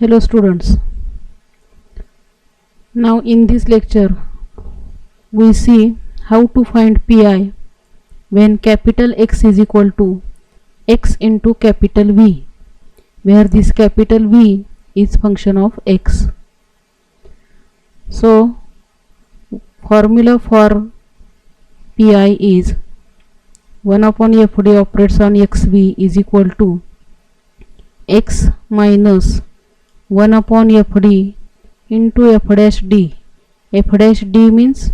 Hello students, now in this lecture we see how to find pi when capital X is equal to x into capital V, where this capital V is function of x. So formula for pi is 1 upon fd operates on xv is equal to x minus 1 upon fd into f dash d. F dash d means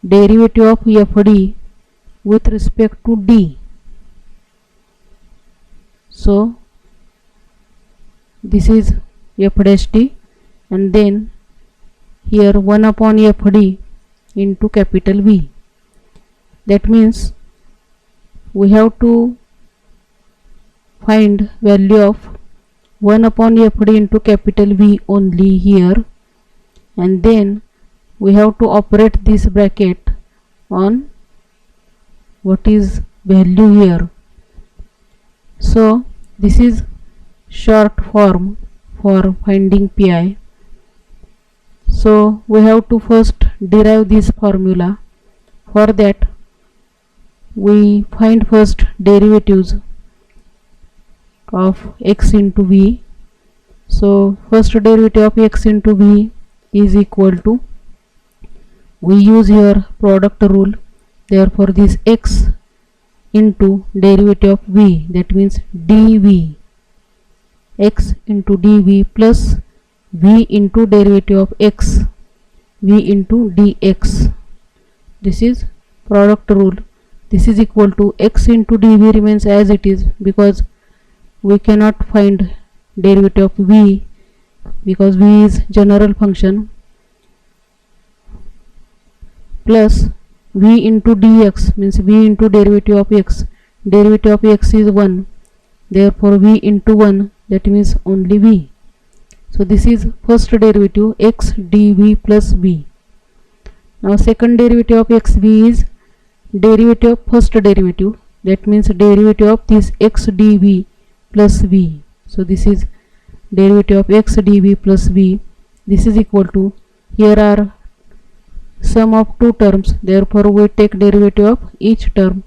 derivative of fd with respect to d. So this is f dash d, and then here 1 upon fd into capital V. That means we have to find value of 1 upon fd into capital V only here, and then we have to operate this bracket on what is value here. So this is short form for finding pi. So we have to first derive this formula. For that we find first derivatives of x into v. So first derivative of x into v is equal to, we use here product rule, therefore this x into derivative of v, that means dv, x into dv plus v into derivative of x, v into dx. This is product rule. This is equal to x into dv remains as it is because we cannot find derivative of v because v is general function, plus v into dx means v into derivative of x. Derivative of x is 1, therefore v into 1, that means only v. So this is first derivative x dv plus v. Now second derivative of xv is derivative of first derivative, that means derivative of this x dv plus v. So this is derivative of x dv plus v. This is equal to, here are sum of two terms, therefore we take derivative of each term,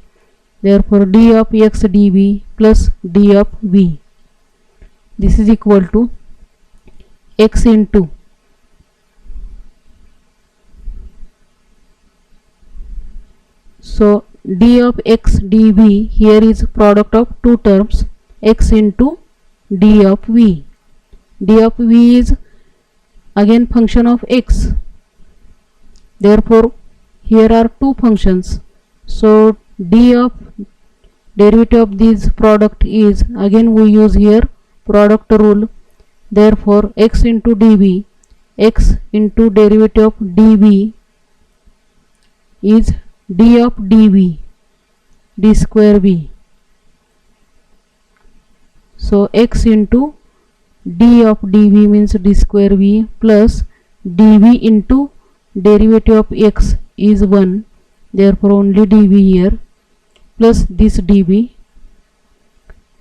therefore d of x dv plus d of v. This is equal to x into so d of x dv here is product of two terms, x into d of v. D of v is again function of x, therefore here are two functions. So d of derivative of this product is, again we use here product rule, therefore x into dv, x into derivative of dv is d of dv, d square v. So x into d of dv means d square v plus dv into derivative of x is 1, therefore only dv here, plus this dv,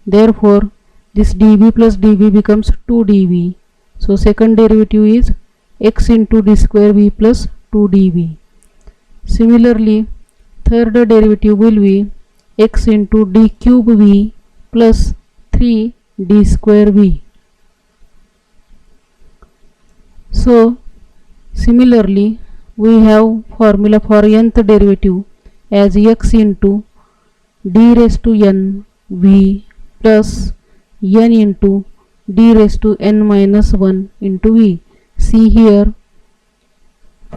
therefore this dv plus dv becomes 2 dv. So second derivative is x into d square v plus 2 dv. Similarly third derivative will be x into d cube v plus 3 d square v. So similarly we have formula for nth derivative as x into d raised to n v plus n into d raised to n minus 1 into v. See here,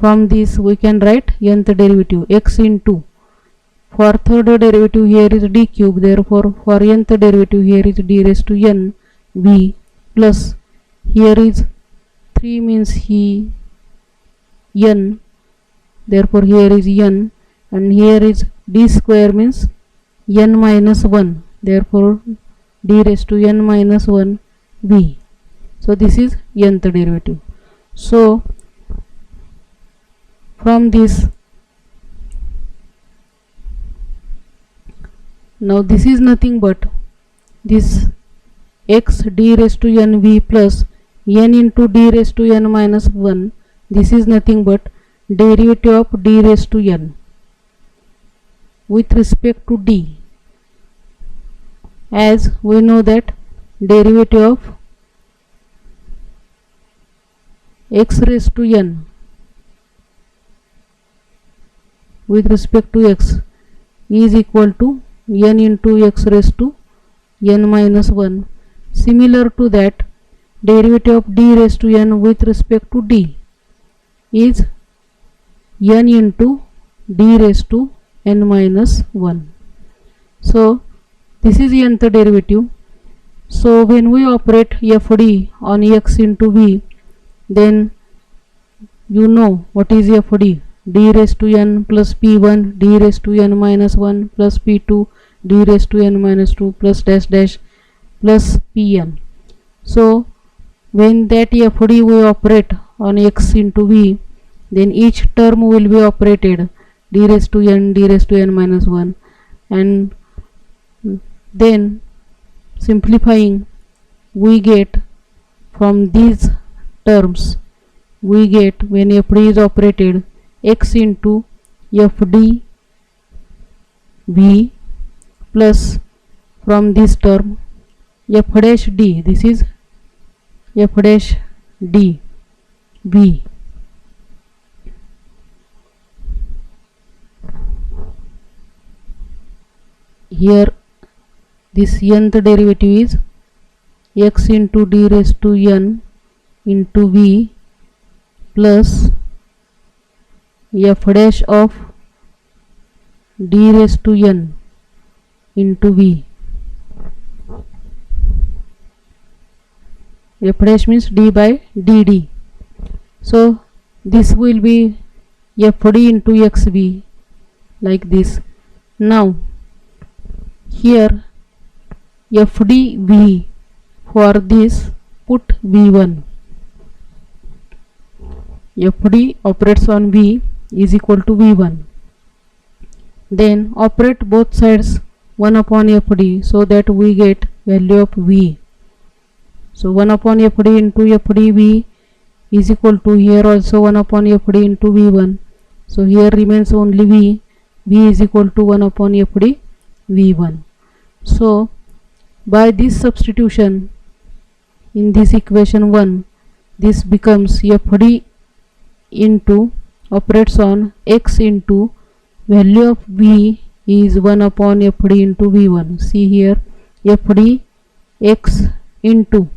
from this we can write nth derivative x into, for third derivative here is d cube, therefore for nth derivative here is d raised to n v plus here is 3 means he n, therefore here is n, and here is d square means n minus 1, therefore d raised to n minus 1 v. So this is nth derivative. So from this, now this is nothing but this x d raised to n v plus n into d raised to n minus 1. This is nothing but derivative of d raised to n with respect to d, as we know that derivative of x raised to n with respect to x is equal to n into x raised to n minus 1. Similar to that, derivative of d raised to n with respect to d is n into d raised to n minus 1. So this is nth derivative. So when we operate fd on x into v, then you know what is fd. D raised to n plus p1 d raised to n minus 1 plus p2 d raised to n minus 2 plus dash dash plus pn. So when that fd we operate on x into v, then each term will be operated d raised to n, d raised to n minus 1, and then simplifying we get from these terms, we get when fd is operated x into fd v plus from this term f dash d, this is f dash d v. Here this nth derivative is x into d raised to n into v plus f dash of d raised to n into v. F dash means d by dd. So this will be fd into xv like this. Now here fd v, for this put v1. fd operates on v is equal to v1. Then operate both sides 1 upon fd, so that we get value of v. So 1 upon fd into fd v is equal to, here also 1 upon fd into v1. So here remains only v. V is equal to 1 upon fd v1. So by this substitution in this equation 1, this becomes fd into operates on x into value of v is 1 upon fd into v1. See here, fd x into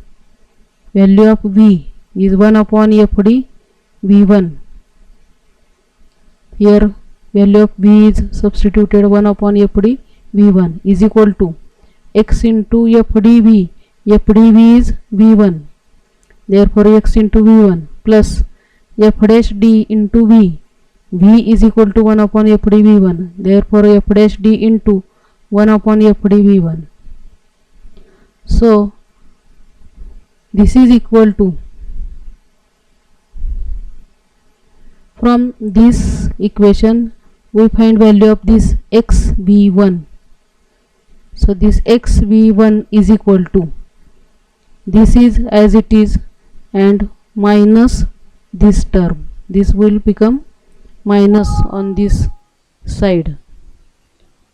value of v is 1 upon fd v1. Here value of v is substituted 1 upon fd v1 is equal to x into fd v. fd v is v1, therefore x into v1 plus f dash d into v. V is equal to 1 upon fd v1, therefore f dash d into 1 upon fd v1. So this is equal to, from this equation we find value of this x v1. So this x v1 is equal to, this is as it is and minus this term, this will become minus on this side.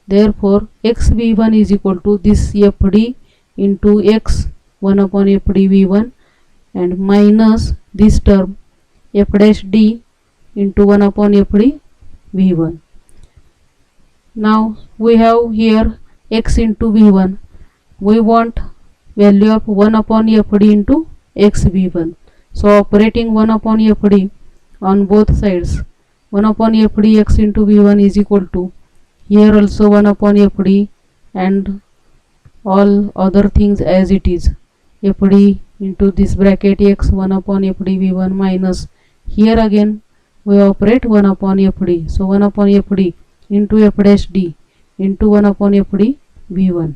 Therefore x v1 is equal to this fd into x 1 upon fd v1 and minus this term f dash d into 1 upon fd v1. Now we have here x into v1. We want value of 1 upon fd into x v1. So operating 1 upon fd on both sides, 1 upon fd x into v1 is equal to, here also 1 upon fd and all other things as it is, fd into this bracket x 1 upon fd v1 minus, here again we operate 1 upon fd. So 1 upon fd into f dash d into 1 upon fd v1.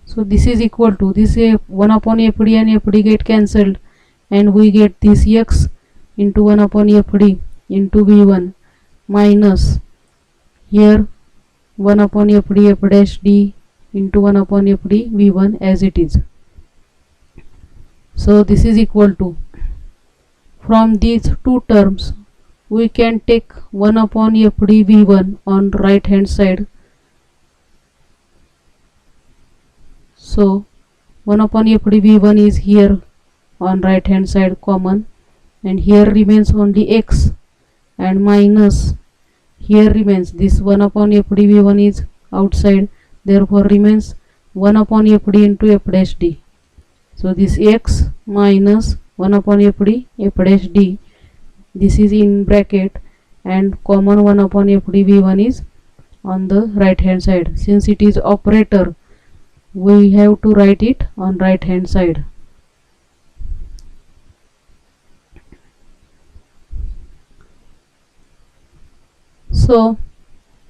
So this is equal to, this 1 upon fd and fd get cancelled and we get this x into 1 upon fd into v1 minus, here 1 upon fd f dash d into 1 upon fd v1 as it is. So this is equal to, from these two terms we can take 1 upon FD V1 on right hand side. So 1 upon FD V1 is here on right hand side common, and here remains only x, and minus here remains this 1 upon FD V1 is outside, therefore remains 1 upon FD into f dash d. So this x minus 1 upon FD f dash d, this is in bracket, and common 1 upon FD V1 is on the right hand side. Since it is operator, we have to write it on right hand side. So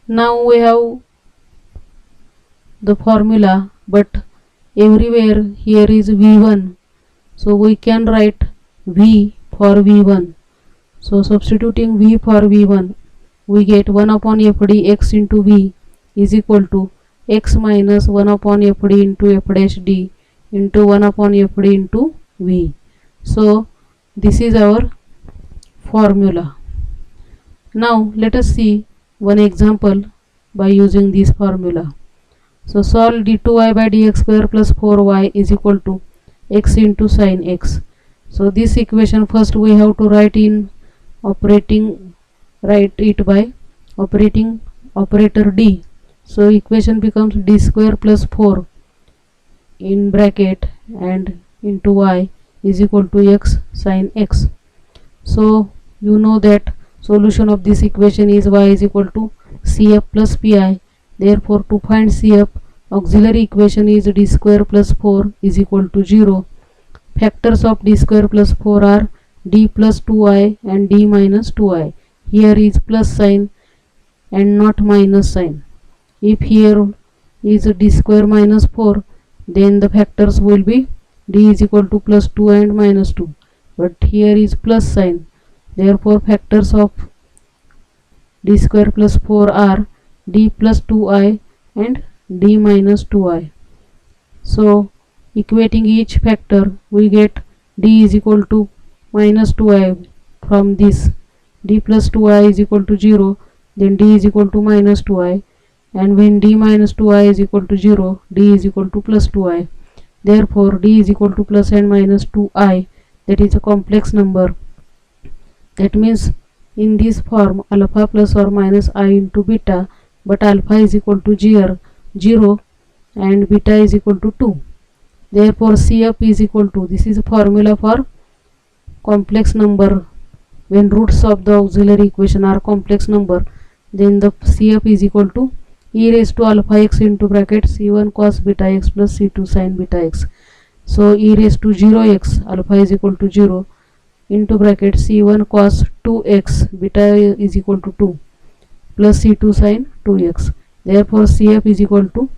now we have the formula, but everywhere here is V1, so we can write V for V1. So substituting V for V1, we get 1 upon FD x into V is equal to x minus 1 upon FD into f dash d into 1 upon FD into V. So this is our formula. Now let us see one example by using this formula. So solve d2y by dx square plus 4y is equal to x into sin x. So this equation first we have to write it by operating operator d. So equation becomes d square plus 4 in bracket and into y is equal to x sin x. So you know that solution of this equation is y is equal to cf plus pi. Therefore to find cf, auxiliary equation is d square plus 4 is equal to 0. Factors of d square plus 4 are d plus 2i and d minus 2i. Here is plus sign and not minus sign. If here is d square minus 4, then the factors will be d is equal to plus 2 and minus 2. But here is plus sign. Therefore factors of d square plus 4 are d plus 2i and d minus 2i. So equating each factor, we get d is equal to minus 2i. From this d plus 2i is equal to 0, then d is equal to minus 2i, and when d minus 2i is equal to 0, d is equal to plus 2i. Therefore d is equal to plus and minus 2i, that is a complex number. That means in this form alpha plus or minus I into beta, but alpha is equal to 0 and beta is equal to 2. Therefore CF is equal to, this is a formula for complex number. When roots of the auxiliary equation are complex number, then the CF is equal to e raised to alpha x into bracket c1 cos beta x plus c2 sin beta x. So e raised to 0x, alpha is equal to 0, into bracket c1 cos 2x beta is equal to 2 plus c2 sin 2x. Therefore CF is equal to,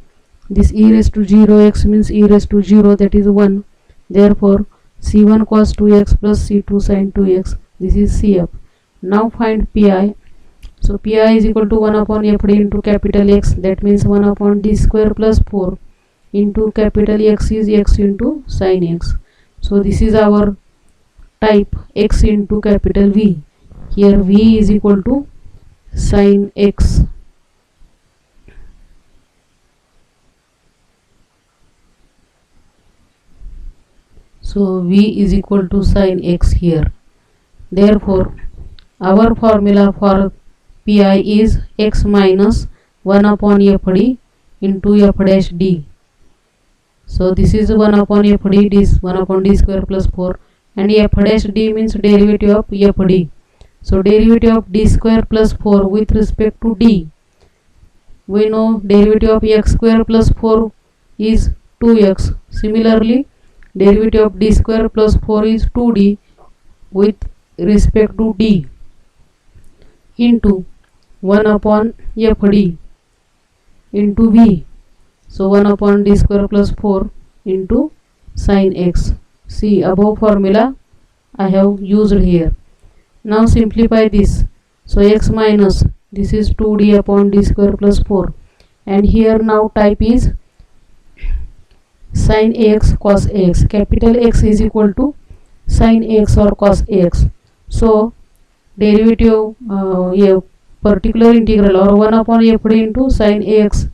this e raised to 0x means e raised to 0, that is 1. Therefore c1 cos 2x plus c2 sin 2x, this is CF. Now find pi. So pi is equal to 1 upon FD into capital X, that means 1 upon d square plus 4 into capital X is x into sin x. So this is our type x into capital V. Here V is equal to sin x. So V is equal to sin x here. Therefore our formula for pi is x minus 1 upon FD into f dash d. So this is 1 upon FD, this 1 upon d square plus 4, and f dash d means derivative of fd. So derivative of d square plus 4 with respect to d, we know derivative of x square plus 4 is 2x. Similarly derivative of d square plus 4 is 2d with respect to d into 1 upon fd into v. So 1 upon d square plus 4 into sin x. See, above formula I have used here. Now simplify this. So x minus, this is 2d upon d square plus 4, and here now type is sin x cos x. Capital X is equal to sin x or cos x. So derivative a particular integral or 1 upon fd into sin x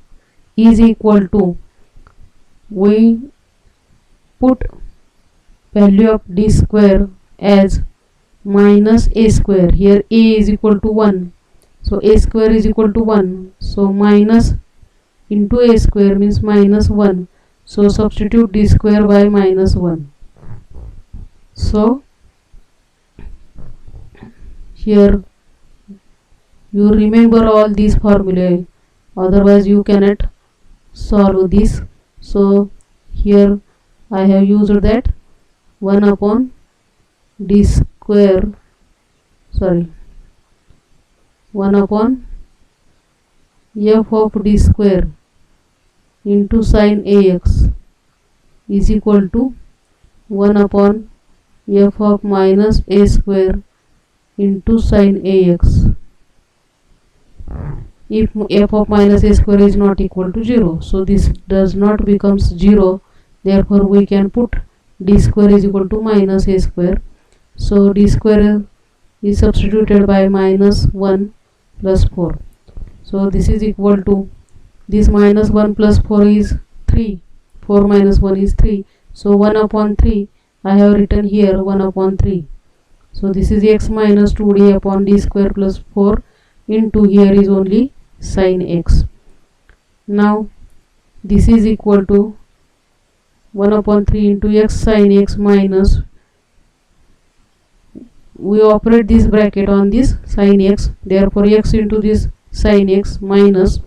is equal to, we put value of d square as minus a square. Here a is equal to 1, so a square is equal to 1, so minus into a square means minus 1, so substitute d square by minus 1. So here you remember all these formulae, otherwise you cannot solve this. So here I have used that 1 upon d square, 1 upon f of d square into sin ax is equal to 1 upon f of minus a square into sin ax. If f of minus a square is not equal to 0, so this does not becomes 0, therefore we can put d square is equal to minus a square. So d square is substituted by minus 1 plus 4. So this is equal to, this minus 1 plus 4 is 3, 4 minus 1 is 3, so 1 upon 3 I have written here 1 upon 3. So this is x minus 2d upon d square plus 4 into, here is only sin x. Now this is equal to 1 upon 3 into x sin x minus, we operate this bracket on this sin x, therefore x into this sin x minus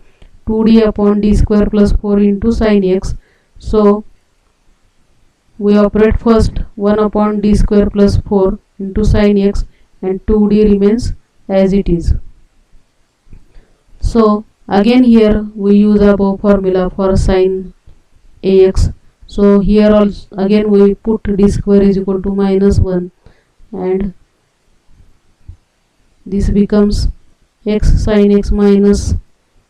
2d upon d square plus 4 into sin x. So we operate first 1 upon d square plus 4 into sin x, and 2d remains as it is. So again here we use above formula for sin ax. So here also again we put d square is equal to minus 1, and this becomes x sin x minus,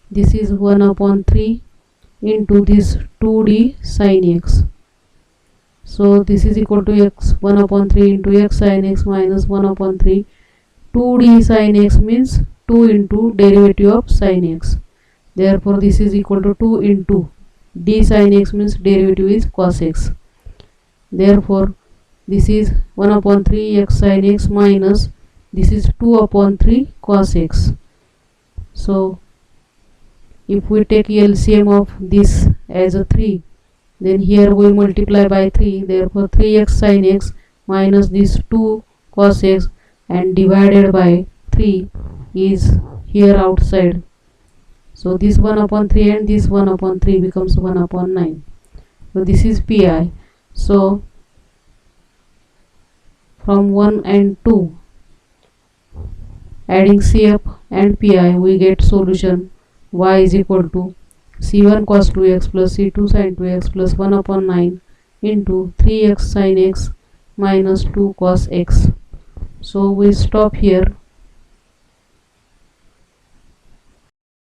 this is 1 upon 3 into this 2d sin x. So this is equal to x 1 upon 3 into x sin x minus 1 upon 3. 2d sin x means 2 into derivative of sin x. Therefore this is equal to 2 into d sin x means derivative is cos x. Therefore this is 1 upon 3 x sin x minus, this is 2 upon 3 cos x. So if we take LCM of this as a 3, then here we multiply by 3, therefore 3x sin x minus this 2 cos x and divided by 3 is here outside. So this 1 upon 3 and this 1 upon 3 becomes 1 upon 9. So this is pi. So from 1 and 2, adding CF and pi, we get solution y is equal to c1 cos 2x plus c2 sin 2x plus 1 upon 9 into 3x sin x minus 2 cos x. So we stop here.